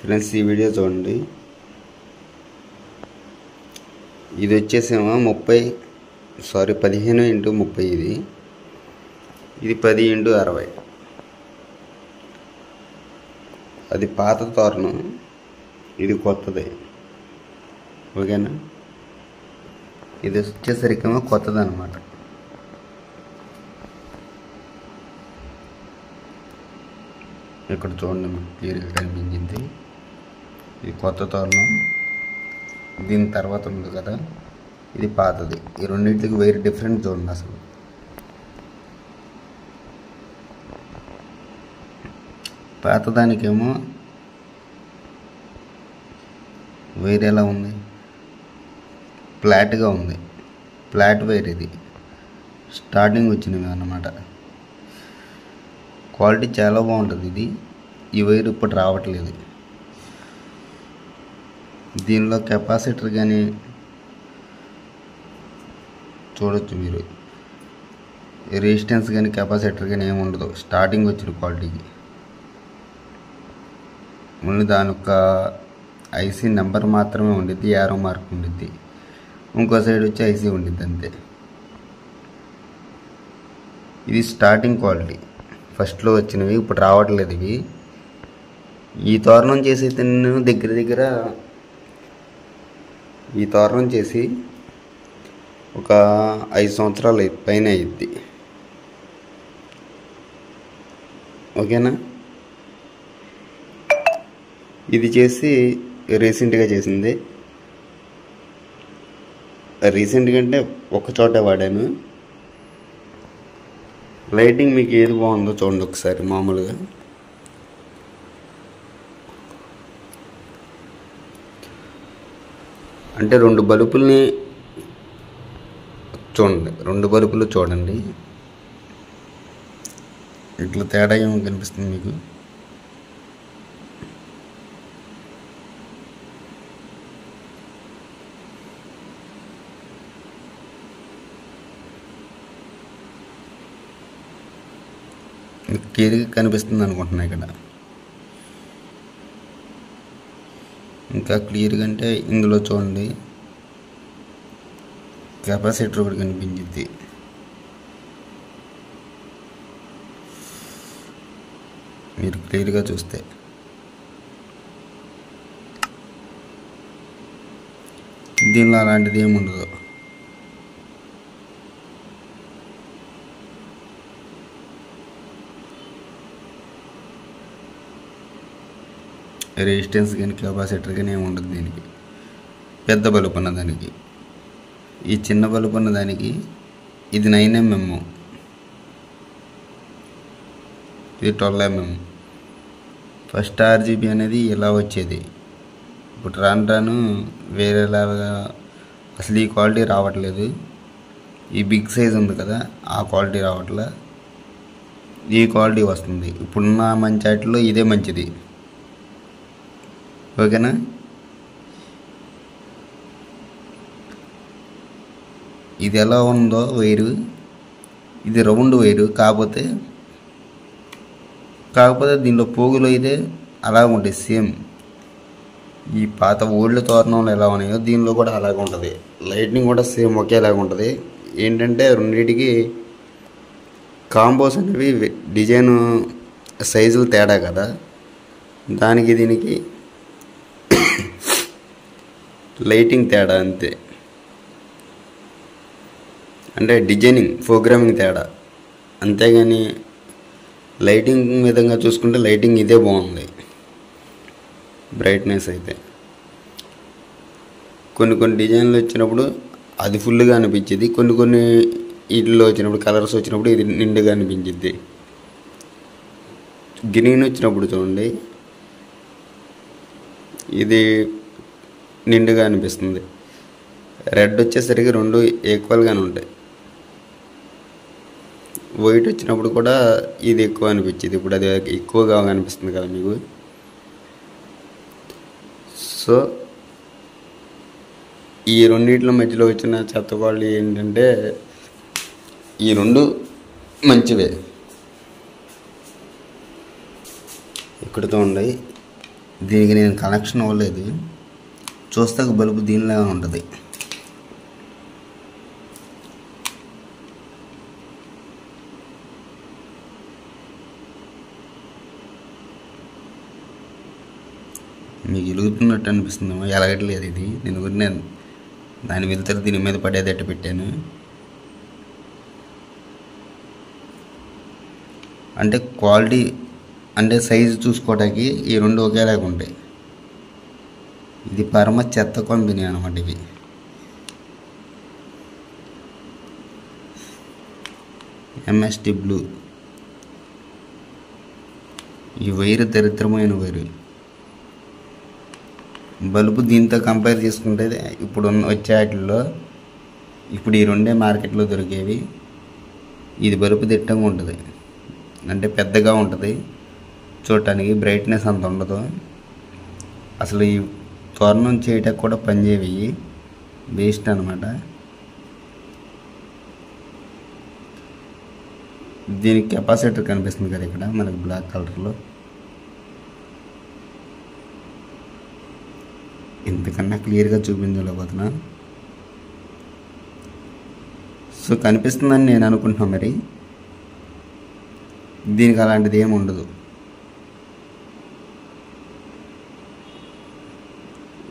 Friends ఈ video చూడండి. ఇది వచ్చేసేమో 15x30 ఇది 10x60. అది పాత తోరణం, ఇది కొత్తది. ఓకేనా? ఇది వచ్చేసరికేమో కొత్తది అన్నమాట. ఇక్కడ చూడండి, మీకు క్లియర్గా కనిపించింది. ఇది కొత్త తోరణం, దీని తర్వాత ఉంది కదా ఇది పాతది. ఈ రెండింటికి వేరే డిఫరెంట్ చూడండి. అసలు పాతదానికేమో వేరేలా ఉంది, ఫ్లాట్గా ఉంది. ఫ్లాట్ వైర్ ఇది స్టార్టింగ్ వచ్చినవి అన్నమాట. క్వాలిటీ చాలా బాగుంటుంది. ఈ వైర్ ఇప్పుడు రావట్లేదు. దీనిలో కెపాసిటర్ కానీ చూడొచ్చు మీరు. రెసిస్టెన్స్ కానీ కెపాసిటర్ కానీ ఏమి ఉండదు స్టార్టింగ్ వచ్చిన క్వాలిటీకి. ఓన్లీ దాని యొక్క ఐసీ నెంబర్ మాత్రమే ఉండిద్ది, యారో మార్క్ ఉండిద్ది. ఇంకో సైడ్ వచ్చి ఐసీ ఉండిద్ది అంతే. ఇది స్టార్టింగ్ క్వాలిటీ, ఫస్ట్లో వచ్చినవి ఇప్పుడు రావట్లేదు ఇవి. ఈ తోరణం చేసి నేను దగ్గర ఈ తోరణం చేసి ఒక 5 సంవత్సరాలు పైన అయ్యిద్ది. ఓకేనా? ఇది చేసి రీసెంట్గా చేసింది. రీసెంట్గా అంటే ఒక చోట వాడాను. లైటింగ్ మీకు ఏది బాగుందో చూడండి ఒకసారి. మామూలుగా అంటే 2 బల్బుల్ని చూడండి, 2 బల్బులు చూడండి. ఇట్లా తేడా ఏమో కనిపిస్తుంది మీకు. క్లియర్గా కనిపిస్తుంది అనుకుంటున్నా. ఇక్కడ ఇంకా క్లియర్గా అంటే ఇందులో చూడండి, కెపాసిటర్ కూడా కనిపించింది. మీరు క్లియర్గా చూస్తే దీనిలో అలాంటిది ఏమి ఉండదు. రెసిస్టెన్స్ కానీ కెపాసిటర్ కానీ ఏమి ఉండదు దీనికి. పెద్ద బల్బు ఉన్న దానికి, ఈ చిన్న బల్బు ఉన్న దానికి ఇది 9mm, ఇది 12mm. ఫస్ట్ RGB అనేది ఇలా వచ్చేది. ఇప్పుడు రాను వేరేలాగా అసలు ఈ క్వాలిటీ రావట్లేదు. ఈ బిగ్ సైజ్ ఉంది కదా, ఆ క్వాలిటీ రావట్లే. ఈ క్వాలిటీ వస్తుంది. ఇప్పుడున్న మంచి వాటిలో ఇదే మంచిది. ఓకేనా? ఇది ఎలా ఉందో వైరు, ఇది రౌండ్ వైరు. కాకపోతే దీనిలో పోగులు అయితే అలా ఉంటాయి సేమ్. ఈ పాత ఓల్డ్ తోరణంలో ఎలా ఉన్నాయో దీనిలో కూడా అలాగే ఉంటుంది. లైటింగ్ కూడా సేమ్ ఒకేలాగా ఉంటుంది. ఏంటంటే రెండింటికి కాంబోస్ అనేవి డిజైన్ సైజులు తేడా కదా, దానికి దీనికి లైటింగ్ తేడా అంతే. అంటే డిజైనింగ్ ప్రోగ్రామింగ్ తేడా, అంతేగాని లైటింగ్ విధంగా చూసుకుంటే లైటింగ్ ఇదే బాగుంది. బ్రైట్నెస్ అయితే కొన్ని డిజైన్లు వచ్చినప్పుడు అది ఫుల్గా అనిపించింది. కొన్ని వీటిలో వచ్చినప్పుడు, కలర్స్ వచ్చినప్పుడు ఇది నిండుగా అనిపించింది. గ్రీన్ వచ్చినప్పుడు చూడండి, ఇది నిండుగా అనిపిస్తుంది. రెడ్ వచ్చేసరికి 2 ఈక్వల్గానే ఉంటాయి. వైట్ వచ్చినప్పుడు కూడా ఇది ఎక్కువ అనిపించింది. ఇప్పుడు అది ఎక్కువగా అనిపిస్తుంది కదా మీకు. సో ఈ రెండిట్ల మధ్యలో వచ్చిన చెత్త క్వాలిటీ ఏంటంటే ఈ 2 మంచివే. ఇక్కడితో ఉన్నాయి. దీనికి నేను కనెక్షన్ అవ్వలేదు, చూస్తే బల్బు దీనిలా ఉంటుంది. మీకు వెలుగుతున్నట్టు అనిపిస్తుందేమో, ఎలగట్లేదు ఇది. నేను ఊరినే దాని వెళ్తారు దీని మీద పడేదట్టు పెట్టాను. అంటే క్వాలిటీ అంటే సైజు చూసుకోవడానికి ఈ రెండు ఒకేలాగా ఉంటాయి. ఇది పరమ చెత్త కంపెనీ అనమాట. ఇవి ఎంఎస్టి బ్లూ. ఈ వైరు దరిద్రమైన వైరు. బల్బు దీంతో కంపేర్ చేసుకుంటే ఇప్పుడు వచ్చే వాటిల్లో ఇప్పుడు ఈ రెండే మార్కెట్లో దొరికేవి. ఇది బల్బు దిట్టంగా ఉంటుంది, అంటే పెద్దగా ఉంటుంది చూడటానికి, బ్రైట్నెస్ అంత ఉండదు. అసలు ఈ తోరణం చేయటానికి కూడా పనిచేయవి, వేస్ట్ అనమాట. దీనికి కెపాసిటర్ కనిపిస్తుంది కదా ఇక్కడ మనకి బ్లాక్ కలర్లో. ఇంతకన్నా క్లియర్గా చూపించలేకపోతున్నా. సో కనిపిస్తుందని నేను అనుకుంటున్నాను. మరి దీనికి అలాంటిది ఏమి ఉండదు.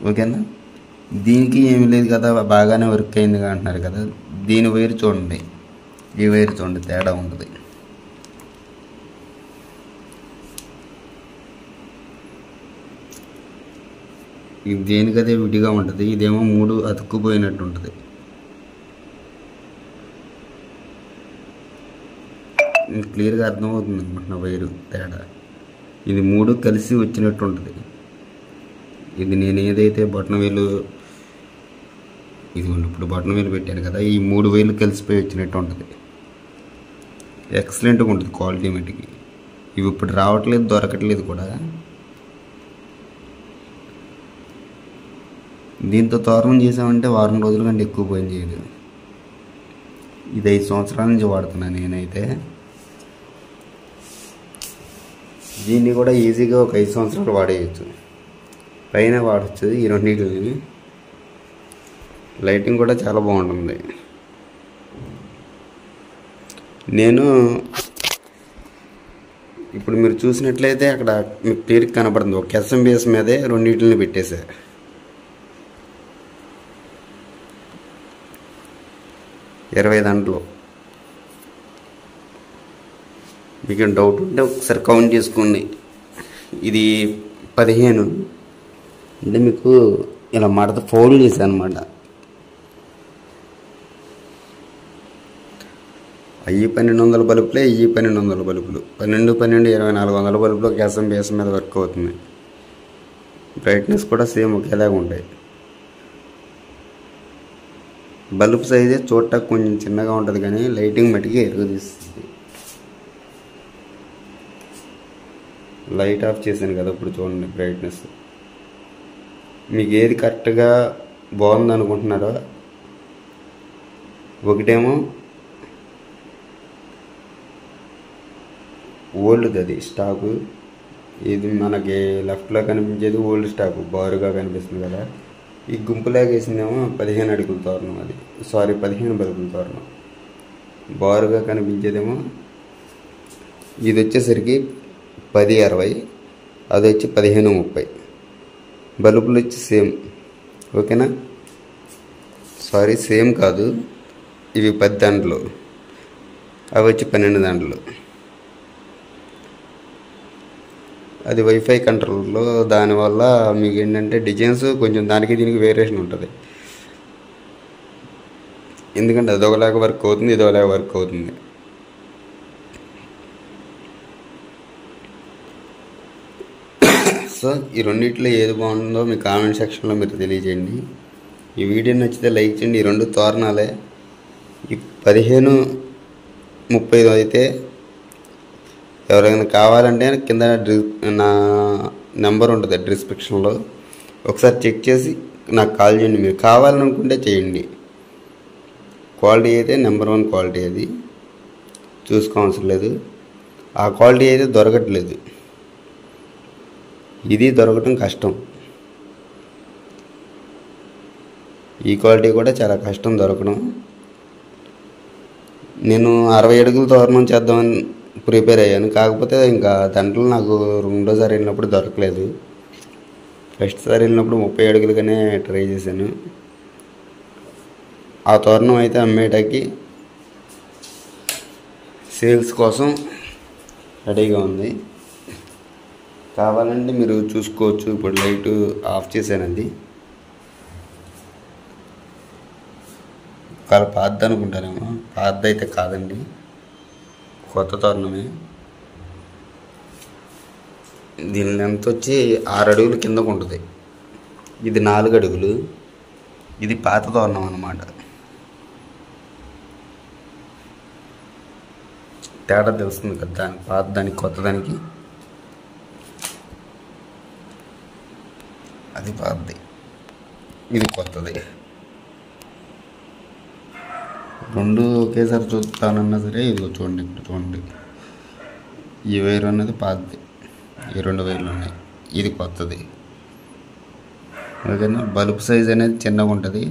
ఓకేనా? దీనికి ఏమి లేదు కదా, బాగానే వర్క్ అయింది అంటున్నారు కదా. దీని వైరు చూడండి, ఈ వైరు చూడండి, తేడా ఉంటుంది. ఇది దేనికదే విడిగా ఉంటుంది, ఇదేమో 3 అతుక్కుపోయినట్టు ఉంటుంది. క్లియర్గా అర్థమవుతుంది అనుకుంటున్నా వైరు తేడా. ఇది 3 కలిసి వచ్చినట్టు ఉంటుంది. ఇది నేను ఏదైతే బటన్ వేలు, ఇదిగోండి ఇప్పుడు బటన్ వేలు పెట్టాను కదా, ఈ 3 వేలు కలిసిపోయి వచ్చినట్టు ఉంటుంది. ఎక్సలెంట్గా ఉంటుంది క్వాలిటీ మటుకి. ఇవి ఇప్పుడు రావట్లేదు, దొరకట్లేదు కూడా. దీంతో తోరణం చేసామంటే వారం రోజుల కంటే ఎక్కువ పని చేయదు. ఇది 5 సంవత్సరాల నుంచి వాడుతున్నాను నేనైతే. దీన్ని కూడా ఈజీగా ఒక 5 సంవత్సరాలు వాడేయచ్చు, పైన వాడచ్చు. ఈ రెండింటిని లైటింగ్ కూడా చాలా బాగుంటుంది. నేను ఇప్పుడు మీరు చూసినట్లయితే అక్కడ మీకు క్లియర్గా కనపడుతుంది, ఒక ఎస్ఎంబిఎస్ మీదే రెండింటిని పెట్టేశా. దాంట్లో మీకు డౌట్ ఉంటే ఒకసారి కౌంట్ చేసుకోండి. ఇది 15 అంటే మీకు ఇలా మడత ఫోల్డ్ చేశాను అనమాట. అయ్యి 1200 బల్బులే, ఇవి 1200 బల్బులు. 12, 2400 బల్బులు ఒక ఎస్ఎంబిఎస్ మీద వర్క్ అవుతుంది. బ్రైట్నెస్ కూడా సేమ్ ఒకేలాగా ఉంటాయి. బల్బ్ సైజే చూడటానికి కొంచెం చిన్నగా ఉంటుంది, కానీ లైటింగ్ మట్టికి ఎరుగుదీస్తుంది. లైట్ ఆఫ్ చేశాను కదా, ఇప్పుడు చూడండి బ్రైట్నెస్. మీకు ఏది కరెక్ట్గా బాగుంది అనుకుంటున్నారో, ఒకటేమో ఓల్డ్ది, అది స్టాకు. ఇది మనకి లెఫ్ట్లో కనిపించేది ఓల్డ్ స్టాకు, బారుగా కనిపిస్తుంది కదా. ఈ గుంపులాగా వేసిందేమో 15 అడుగుల తోరణం, అది 15 బల్బుల తోరణం. బారుగా కనిపించేదేమో ఇది వచ్చేసరికి 1060, అది వచ్చి 1530. బల్బులు వచ్చి సేమ్, ఓకేనా? సేమ్ కాదు, ఇవి 10 దాంట్లో, అవి వచ్చి 12 దాంట్లో. అది వైఫై కంట్రోల్లో, దానివల్ల మీకు ఏంటంటే డిజైన్స్ కొంచెం దానికి దీనికి వేరియేషన్ ఉంటుంది. ఎందుకంటే అదొకలాగా వర్క్ అవుతుంది, ఇదొకలాగా వర్క్ అవుతుంది. సో ఈ రెండిట్లో ఏది బాగుందో మీ కామెంట్ సెక్షన్లో మీరు తెలియజేయండి. ఈ వీడియో నచ్చితే లైక్ చేయండి. ఈ 2 తోరణాలే. ఈ 1530 అయితే ఎవరైనా కావాలంటే కింద నా నెంబర్ ఉంటుంది డిస్క్రిప్షన్లో, ఒకసారి చెక్ చేసి నాకు కాల్ చేయండి. మీరు కావాలనుకుంటే చేయండి. క్వాలిటీ అయితే నెంబర్ 1 క్వాలిటీ, అది చూసుకోవసరం లేదు. ఆ క్వాలిటీ అయితే దొరకట్లేదు. ఇది దొరకటం కష్టం. ఈ క్వాలిటీ కూడా చాలా కష్టం దొరకడం. నేను 60 అడుగుల తోరణం చేద్దామని ప్రిపేర్ అయ్యాను. కాకపోతే ఇంకా దాంట్లో నాకు రెండోసారి వెళ్ళినప్పుడు దొరకలేదు. ఫస్ట్ సారి వెళ్ళినప్పుడు 30 అడుగులుగానే ట్రై చేశాను. ఆ తోరణం అయితే అమ్మేటకి సేల్స్ కోసం రెడీగా ఉంది. కావాలంటే మీరు చూసుకోవచ్చు. ఇప్పుడు లైట్ ఆఫ్ చేశానండి. ఒకవేళ పాతది అనుకుంటారేమో, పాతది అయితే కాదండి, కొత్త తోరణమే. దీని లెంత్ వచ్చి 6 అడుగులు కిందకు ఉంటుంది. ఇది 4 అడుగులు. ఇది పాత తోరణం అన్నమాట. తేడా తెలుస్తుంది కదా దానికి, పాత దానికి కొత్త దానికి. అది పాతది, ఇది కొత్తది. రెండు ఒకేసారి చూస్తానన్నా సరే ఇదిగో చూడండి, ఇక్కడ చూడండి. ఈ వైర్ అన్నది పాతది, ఈ 2 వైర్లు ఉన్నాయి. ఇది కొత్తది. ఓకేనా. బల్బ్ సైజ్ అనేది చిన్నగా ఉంటుంది.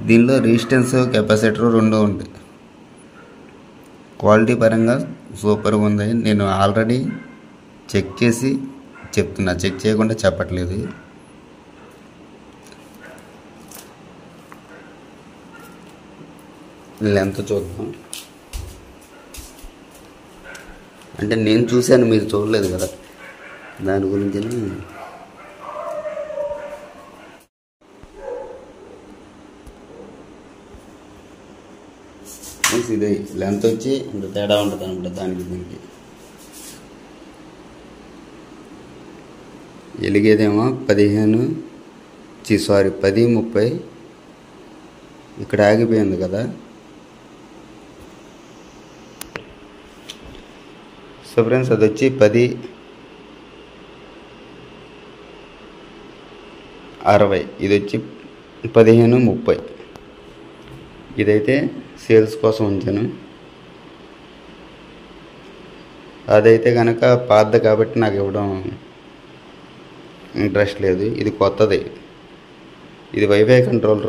దీనిలో రెసిస్టెన్స్ కెపాసిటర్ 2 ఉంటాయి. క్వాలిటీ పరంగా సూపర్గా ఉంది. నేను ఆల్రెడీ చెక్ చేసి చెప్తున్నా, చెక్ చేయకుండా చెప్పట్లేదు. లెంత్ చూద్దాం. అంటే నేను చూశాను, మీరు చూడలేదు కదా, దాని గురించి. ఇది లెంత్ వచ్చి ఇంత తేడా ఉంటుంది అనమాట దానికి దీనికి. ఎలిగేదేమో 10:30. ఇక్కడ ఆగిపోయింది కదా. సో ఫ్రెండ్స్, అది వచ్చి 10:60. ఇది వచ్చి 15:30. ఇదైతే సేల్స్ కోసం ఉంచాను. అదైతే కనుక పాతది కాబట్టి నాకు ఇవ్వడం ఇంట్రెస్ట్ లేదు. ఇది కొత్తది. ఇది వైఫై కంట్రోలర్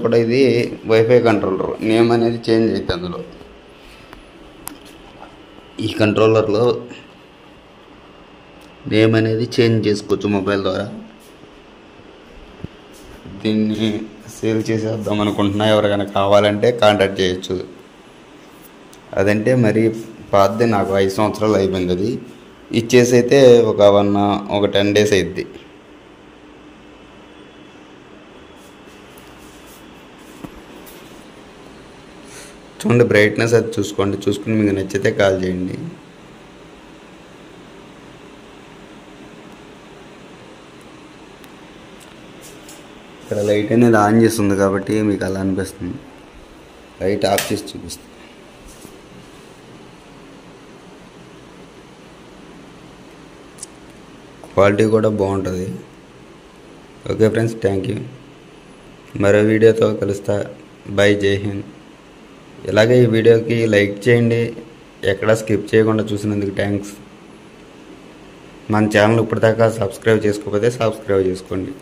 కూడా. ఇది వైఫై కంట్రోలర్. నేమ్ అనేది చేంజ్ అవుతుంది అందులో. ఈ కంట్రోలర్లో నేమ్ అనేది చేంజ్ చేసుకోవచ్చు మొబైల్ ద్వారా. దీన్ని సేల్ చేసేద్దాం అనుకుంటున్నా. ఎవరికైనా కావాలంటే కాంటాక్ట్ చేయొచ్చు. అదంటే మరి పాతది, నాకు 5 సంవత్సరాలు అయిపోయింది. అది ఇచ్చేసి అయితే ఒక 10 days అయిద్ది. చూడండి, బ్రైట్నెస్ అది చూసుకుని మీకు నచ్చితే కాల్ చేయండి. ఇక్కడ లైట్ అనేది ఆన్ చేస్తుంది కాబట్టి మీకు అలా అనిపిస్తుంది. లైట్ ఆఫ్ చేసి చూపిస్తుంది. క్వాలిటీ కూడా బాగుంటుంది. Okay friends, thank you. మరో వీడియోతో కలుస్తా. బై, జై హింద్. ఇలాగే ఈ వీడియోకి లైక్ చేయండి. ఎక్కడా స్కిప్ చేయకుండా చూసినందుకు థ్యాంక్స్. మన ఛానల్ ఇప్పటిదాకా సబ్స్క్రైబ్ చేసుకోకపోతే సబ్స్క్రైబ్ చేసుకోండి.